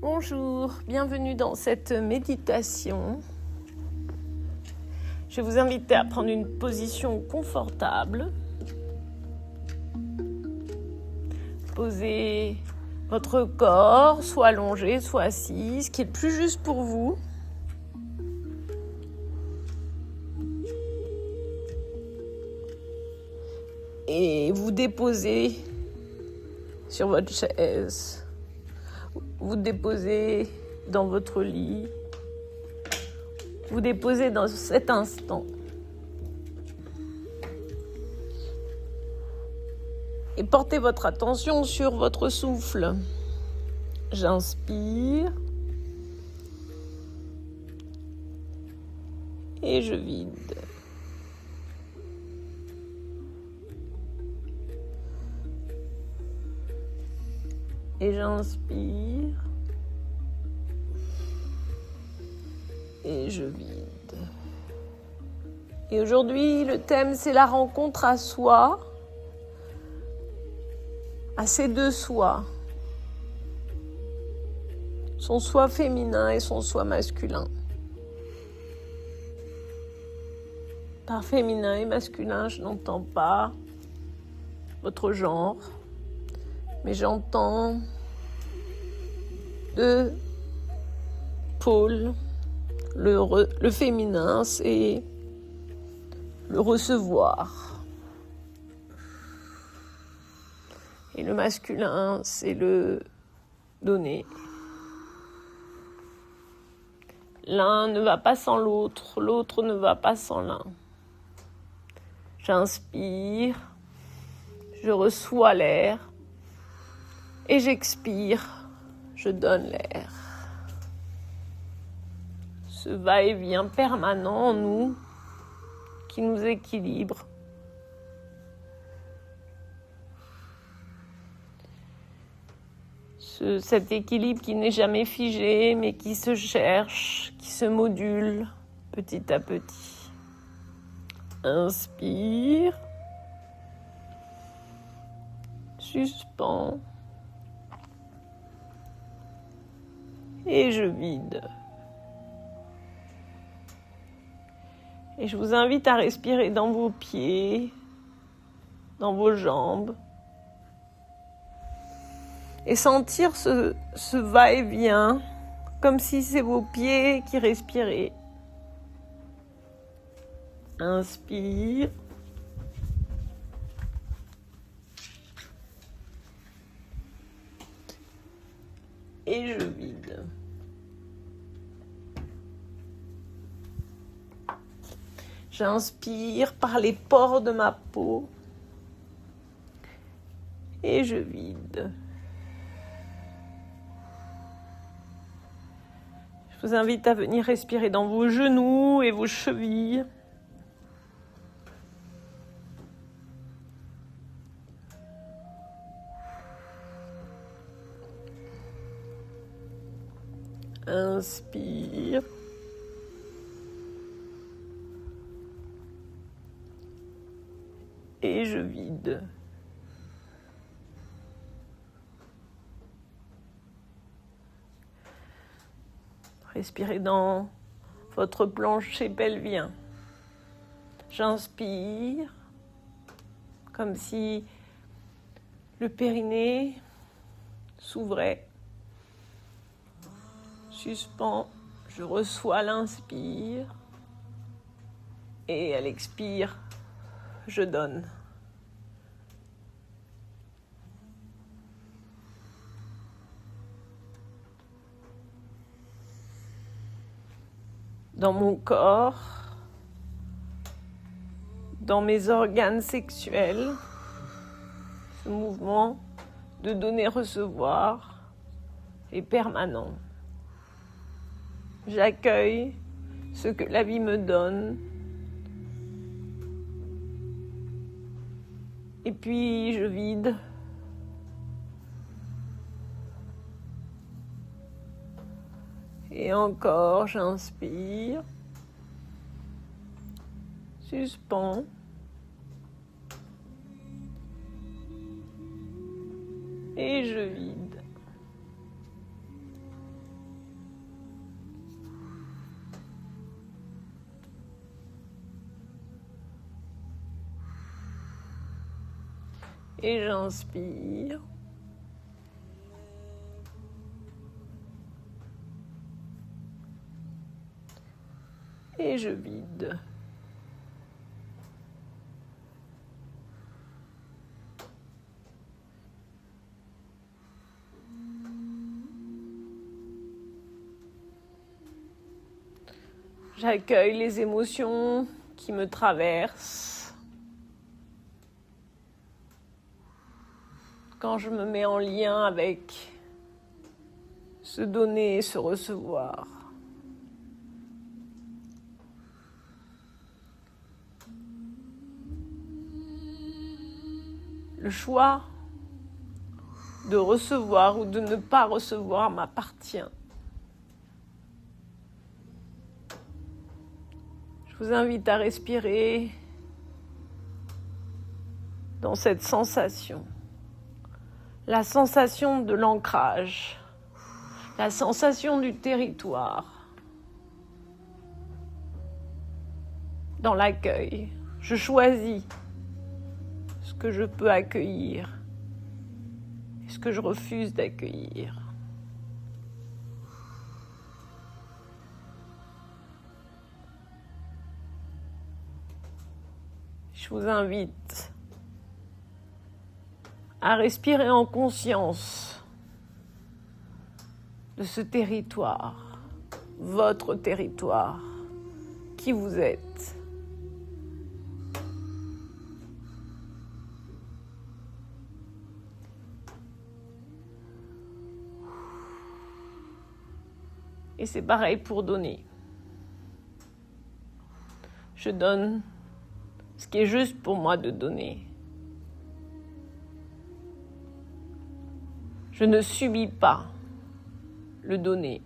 Bonjour, bienvenue dans cette méditation. Je vais vous inviter à prendre une position confortable. Posez votre corps, soit allongé, soit assis, ce qui est le plus juste pour vous. Et vous déposez sur votre chaise. Vous déposez dans votre lit. Vous déposez dans cet instant. Et portez votre attention sur votre souffle. J'inspire. Et je vide. Et j'inspire. Et je vide. Et aujourd'hui, le thème, c'est la rencontre à soi, à ces deux soi. Son soi féminin et son soi masculin. Par féminin et masculin, je n'entends pas votre genre, mais j'entends deux pôles. Le féminin, c'est le recevoir. Et le masculin, c'est le donner. L'un ne va pas sans l'autre, l'autre ne va pas sans l'un. J'inspire, je reçois l'air et j'expire, je donne l'air. Ce va-et-vient permanent en nous qui nous équilibre. Cet équilibre qui n'est jamais figé, mais qui se cherche, qui se module petit à petit. Inspire. Suspends. Et je vide. Et je vous invite à respirer dans vos pieds, dans vos jambes. Et sentir ce va-et-vient, comme si c'est vos pieds qui respiraient. Inspire. Et je vide. J'inspire par les pores de ma peau. Et je vide. Je vous invite à venir respirer dans vos genoux et vos chevilles. Inspire. Et je vide. Respirez dans votre plancher pelvien. J'inspire, comme si le périnée s'ouvrait. Suspends, je reçois l'inspire. Et à l'expire, je donne. Dans mon corps, dans mes organes sexuels, ce mouvement de donner-recevoir est permanent. J'accueille ce que la vie me donne. Et puis je vide. Et encore, j'inspire. Suspends. Et je vide. Et j'inspire. Et je vide. J'accueille les émotions qui me traversent quand je me mets en lien avec se donner et se recevoir. Le choix de recevoir ou de ne pas recevoir m'appartient. Je vous invite à respirer dans cette sensation. La sensation de l'ancrage, la sensation du territoire, dans l'accueil. Je choisis ce que je peux accueillir et ce que je refuse d'accueillir. Je vous invite à respirer en conscience de ce territoire, votre territoire, qui vous êtes. Et c'est pareil pour donner. Je donne ce qui est juste pour moi de donner. Je ne subis pas le donner.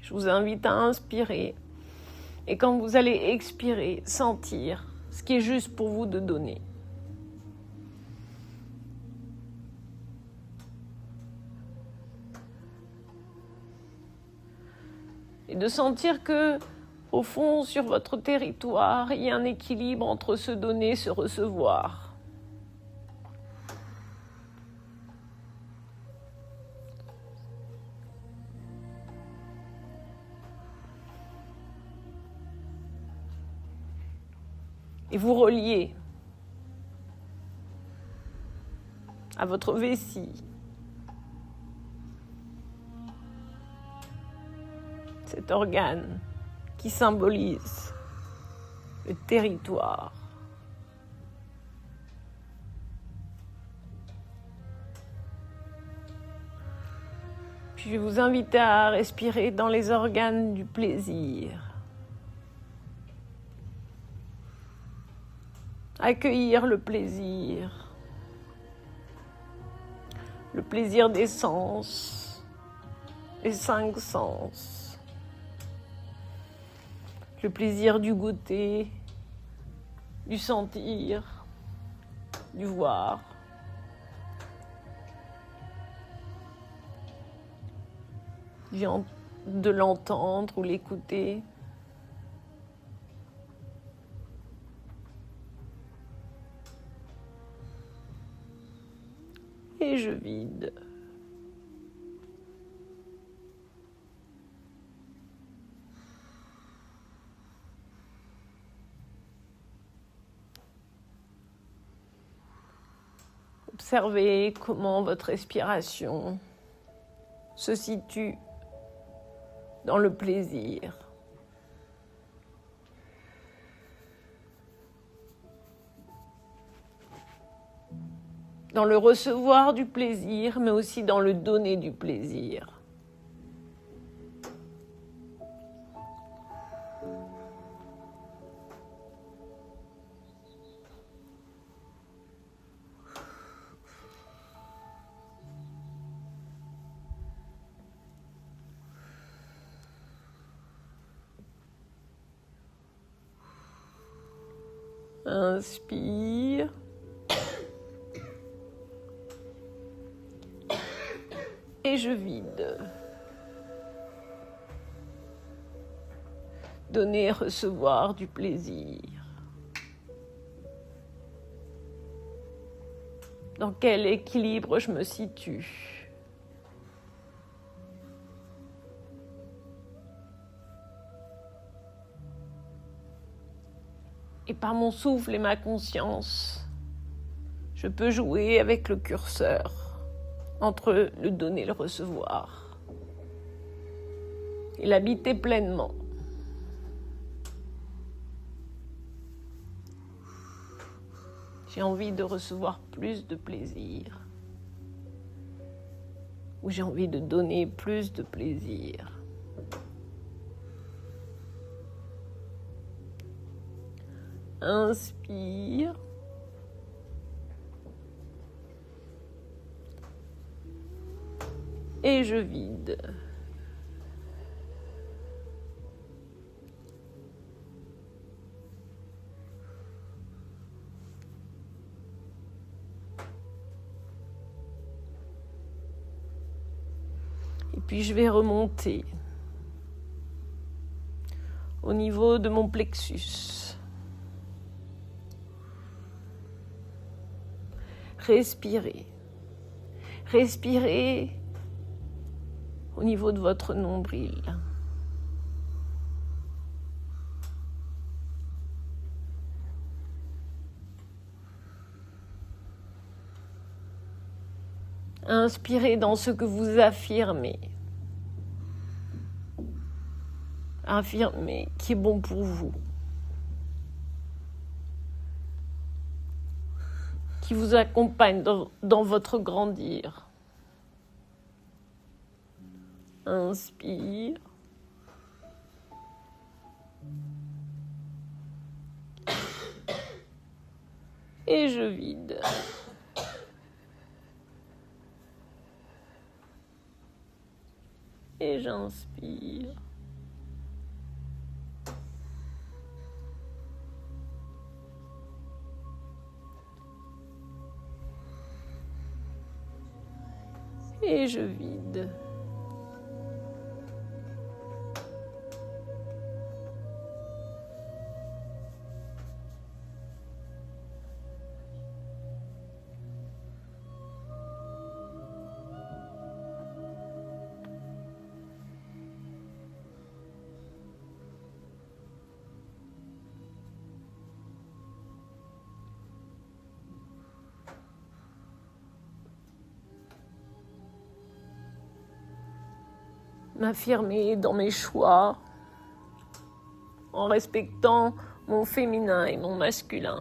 Je vous invite à inspirer et quand vous allez expirer, sentir ce qui est juste pour vous de donner. Et de sentir que, au fond, sur votre territoire, il y a un équilibre entre se donner et se recevoir. Et vous reliez à votre vessie. Cet organe qui symbolise le territoire. Puis je vais vous inviter à respirer dans les organes du plaisir. Accueillir le plaisir des sens, les 5 sens, le plaisir du goûter, du sentir, du voir. De l'entendre ou l'écouter. Et je vide. Observez comment votre respiration se situe dans le plaisir. Dans le recevoir du plaisir, mais aussi dans le donner du plaisir. Inspire. Et je vide. Donner et recevoir du plaisir. Dans quel équilibre je me situe? Et par mon souffle et ma conscience, je peux jouer avec le curseur entre le donner et le recevoir et l'habiter pleinement. J'ai envie de recevoir plus de plaisir, ou j'ai envie de donner plus de plaisir. Inspire. Et je vide. Et puis je vais remonter au niveau de mon plexus. Respirez. Respirez au niveau de votre nombril. Inspirez dans ce que vous affirmez. Affirmez qui est bon pour vous. Qui vous accompagne dans votre grandir. Inspire. Et je vide. Et j'inspire. Et je vide. M'affirmer dans mes choix en respectant mon féminin et mon masculin.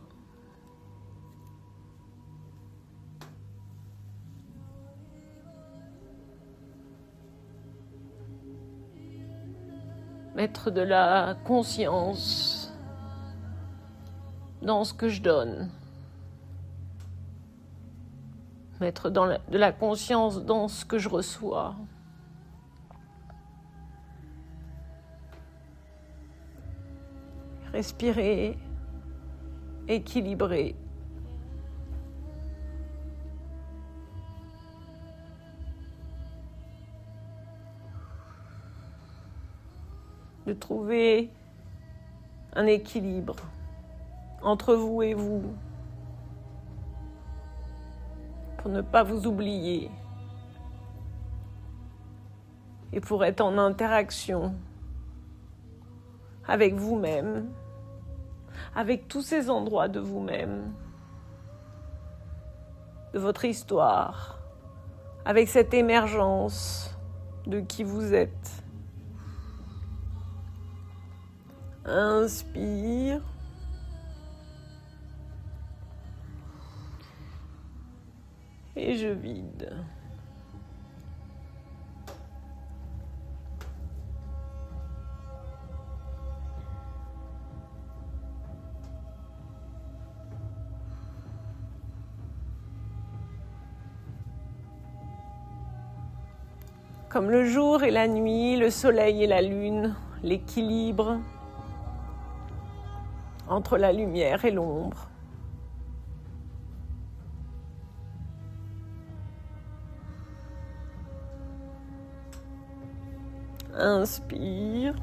Mettre de la conscience dans ce que je donne. Mettre de la conscience dans ce que je reçois. Respirez, équilibrez. De trouver un équilibre entre vous et vous, pour ne pas vous oublier et pour être en interaction avec vous-même, avec tous ces endroits de vous-même, de votre histoire, avec cette émergence de qui vous êtes. Inspire. Et je vide. Comme le jour et la nuit, le soleil et la lune, l'équilibre entre la lumière et l'ombre. Inspire.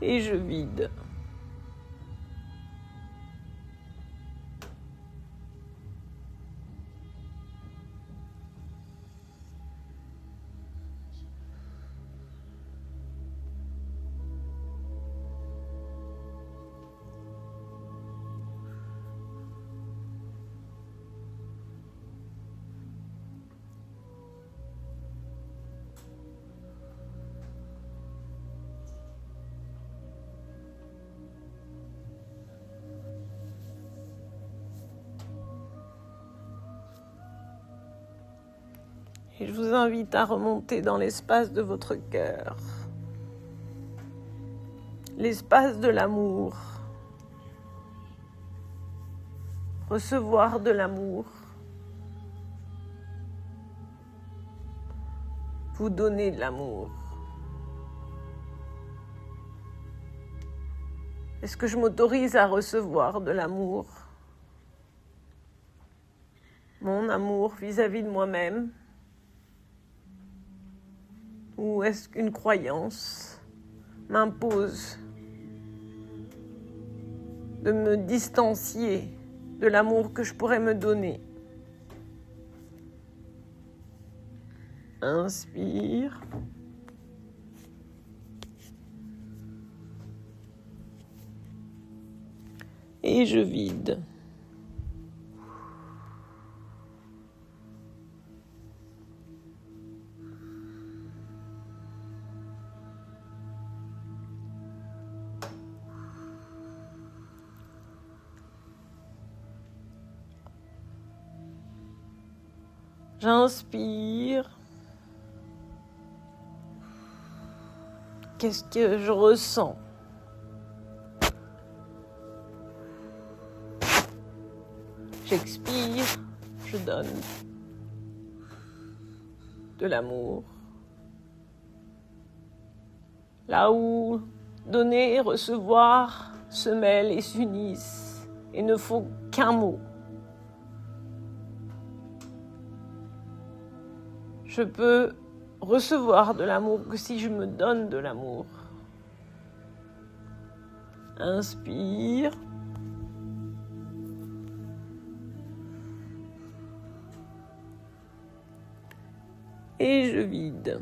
Et je vide. Et je vous invite à remonter dans l'espace de votre cœur. L'espace de l'amour. Recevoir de l'amour. Vous donner de l'amour. Est-ce que je m'autorise à recevoir de l'amour? Mon amour vis-à-vis de moi-même? Ou est-ce qu'une croyance m'impose de me distancier de l'amour que je pourrais me donner? Inspire. Et je vide. J'inspire. Qu'est-ce que je ressens? J'expire, je donne de l'amour. Là où donner et recevoir se mêlent et s'unissent et ne faut qu'un mot. Je peux recevoir de l'amour que si je me donne de l'amour. Inspire. Et je vide.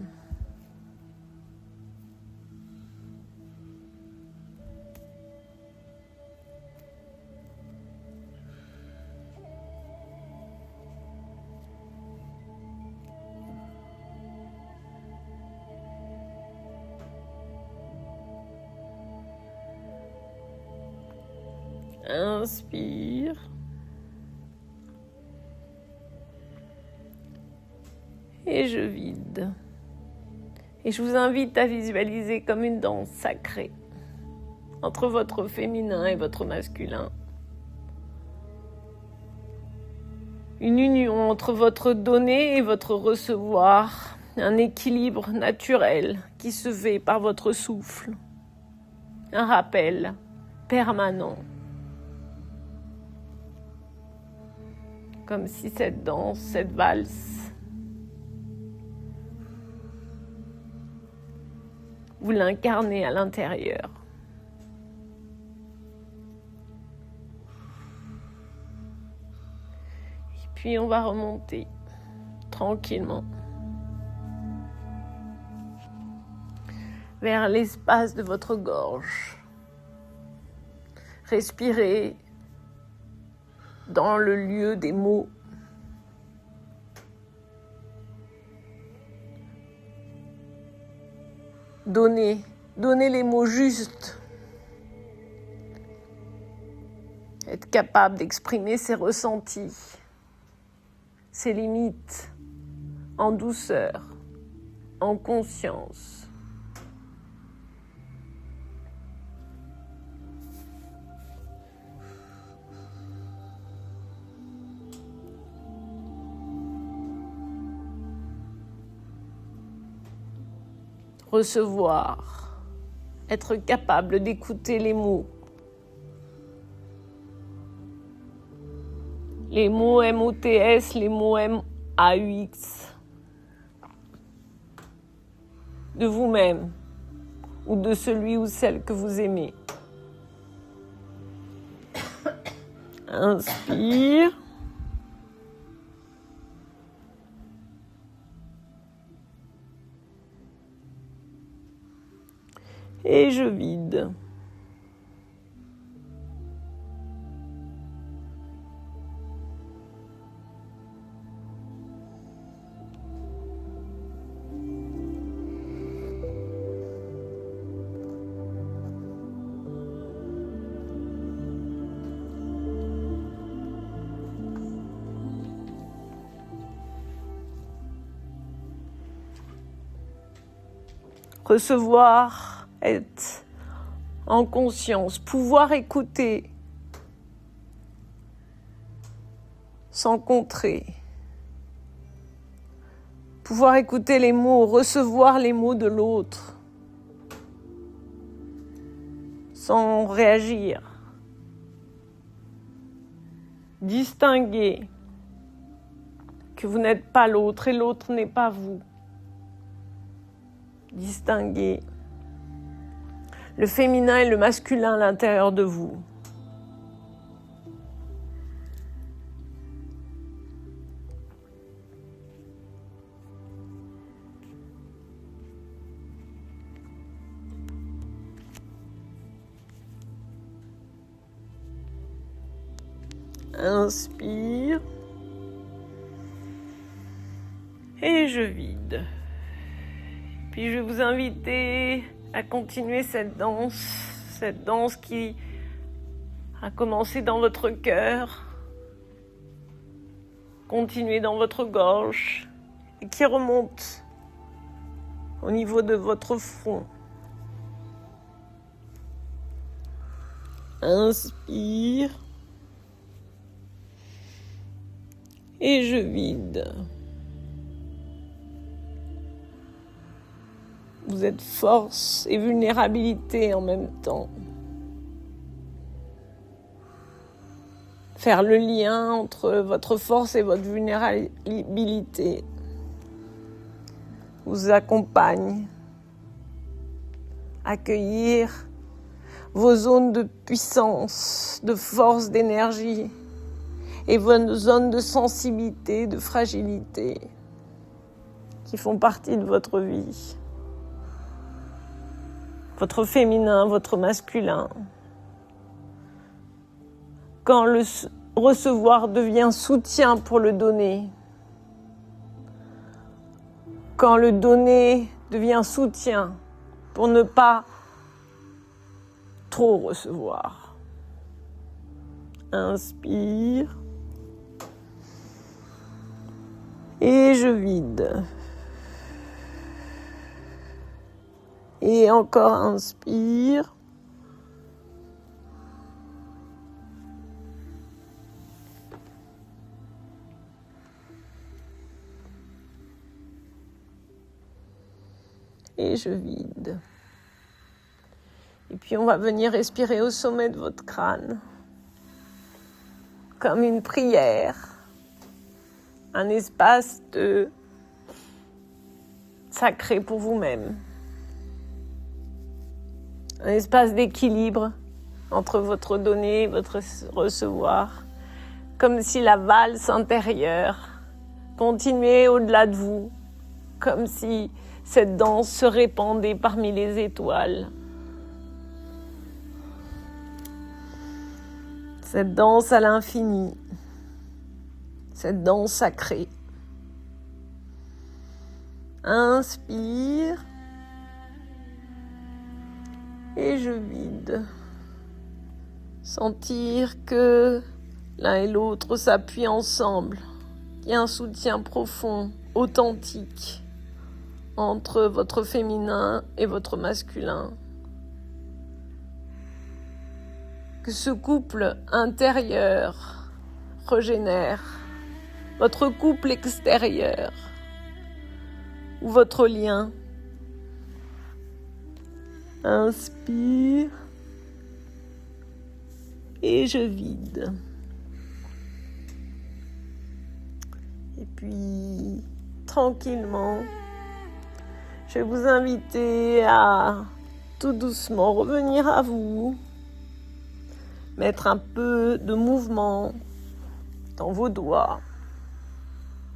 Inspire. Et je vide. Et je vous invite à visualiser comme une danse sacrée entre votre féminin et votre masculin. Une union entre votre donner et votre recevoir. Un équilibre naturel qui se fait par votre souffle. Un rappel permanent. Comme si cette danse, cette valse, vous l'incarnez à l'intérieur. Et puis on va remonter tranquillement vers l'espace de votre gorge. Respirez dans le lieu des mots. Donnez les mots justes. Être capable d'exprimer ses ressentis, ses limites, en douceur, en conscience. Recevoir, être capable d'écouter les mots. Les mots MOTS, les mots MAUX. De vous-même ou de celui ou celle que vous aimez. Inspire. Et je vide. Recevoir, être en conscience, pouvoir écouter sans contrer. Pouvoir écouter les mots, recevoir les mots de l'autre sans réagir. Distinguer que vous n'êtes pas l'autre et l'autre n'est pas vous. Distinguer le féminin et le masculin à l'intérieur de vous. Inspire. Et je vide. Puis je vais vous inviter à continuer cette danse qui a commencé dans votre cœur, continuer dans votre gorge et qui remonte au niveau de votre front. Inspire. Et je vide. Vous êtes force et vulnérabilité en même temps. Faire le lien entre votre force et votre vulnérabilité vous accompagne. Accueillir vos zones de puissance, de force, d'énergie et vos zones de sensibilité, de fragilité qui font partie de votre vie. Votre féminin, votre masculin. Quand le recevoir devient soutien pour le donner. Quand le donner devient soutien pour ne pas trop recevoir. Inspire. Et je vide. Et encore inspire. Et je vide. Et puis on va venir respirer au sommet de votre crâne. Comme une prière. Un espace sacré pour vous-même. Un espace d'équilibre entre votre donner et votre recevoir. Comme si la valse intérieure continuait au-delà de vous. Comme si cette danse se répandait parmi les étoiles. Cette danse à l'infini. Cette danse sacrée. Inspire. Et je vide. Sentir que l'un et l'autre s'appuient ensemble. Il y a un soutien profond, authentique, entre votre féminin et votre masculin. Que ce couple intérieur régénère. Votre couple extérieur. Ou votre lien. Inspire. Et je vide. Et puis, tranquillement, je vais vous inviter à tout doucement revenir à vous. Mettre un peu de mouvement dans vos doigts,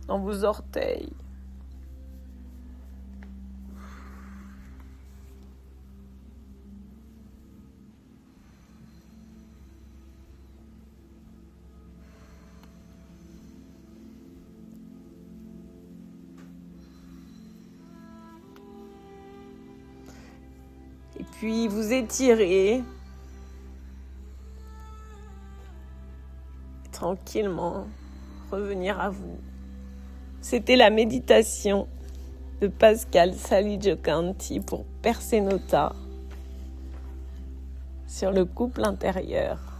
dans vos orteils. Et puis vous étirez tranquillement, revenir à vous. C'était la méditation de Pascal Saligiocanti pour Persenota sur le couple intérieur.